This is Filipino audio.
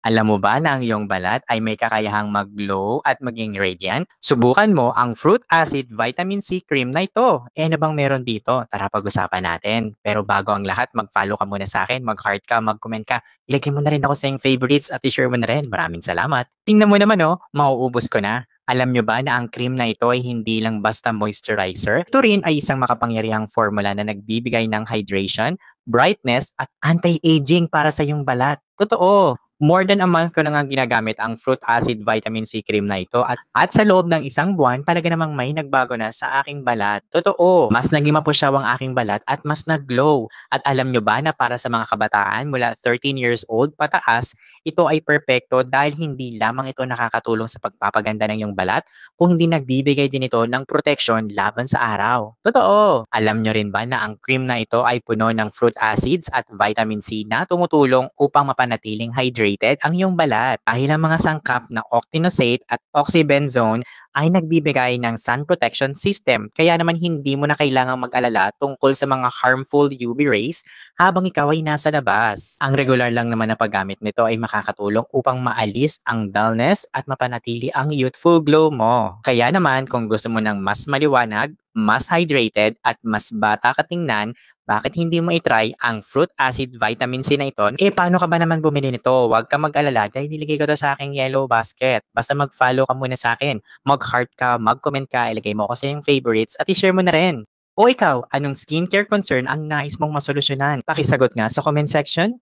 Alam mo ba na ang iyong balat ay may kakayahang mag-glow at maging radiant? Subukan mo ang Fruit Acid Vitamin C Cream na ito. Ano bang meron dito? Tara pag-usapan natin. Pero bago ang lahat, mag-follow ka muna sa akin, mag-heart ka, mag-comment ka. Ilagay mo na rin ako sa iyong favorites at i-share mo na rin. Maraming salamat. Tingnan mo naman mauubos ko na. Alam nyo ba na ang cream na ito ay hindi lang basta moisturizer? Ito rin ay isang makapangyarihang formula na nagbibigay ng hydration, brightness, at anti-aging para sa iyong balat. Totoo! More than a month ko na nga ginagamit ang Fruit Acid Vitamin C Cream na ito at sa loob ng isang buwan talaga namang may nagbago na sa aking balat. Totoo, mas naging mapusyaw ang aking balat at mas nag-glow. At alam nyo ba na para sa mga kabataan mula 13 years old pataas, ito ay perpekto dahil hindi lamang ito nakakatulong sa pagpapaganda ng iyong balat, kung hindi nagbibigay din ito ng proteksyon laban sa araw. Totoo! Alam nyo rin ba na ang cream na ito ay puno ng fruit acids at vitamin C na tumutulong upang mapanatiling hydrated ang iyong balat? Dahil ang mga sangkap na octinoxate at oxybenzone ay nagbibigay ng sun protection system. Kaya naman hindi mo na kailangang mag-alala tungkol sa mga harmful UV rays habang ikaw ay nasa labas. Ang regular lang naman na paggamit nito ay makakatulong upang maalis ang dullness at mapanatili ang youthful glow mo. Kaya naman kung gusto mo ng mas maliwanag, mas hydrated at mas bata ka tingnan, bakit hindi mo i-try ang Fruit Acid Vitamin C na ito? Paano ka ba naman bumili nito? Huwag ka mag-alala dahil niligay ko to sa aking yellow basket. Basta mag-follow ka muna sa akin. Mag-heart ka, mag-comment ka, ilagay mo ko sa iyong favorites at i-share mo na rin. O ikaw, anong skincare concern ang nais mong masolusyonan? Pakisagot nga sa comment section.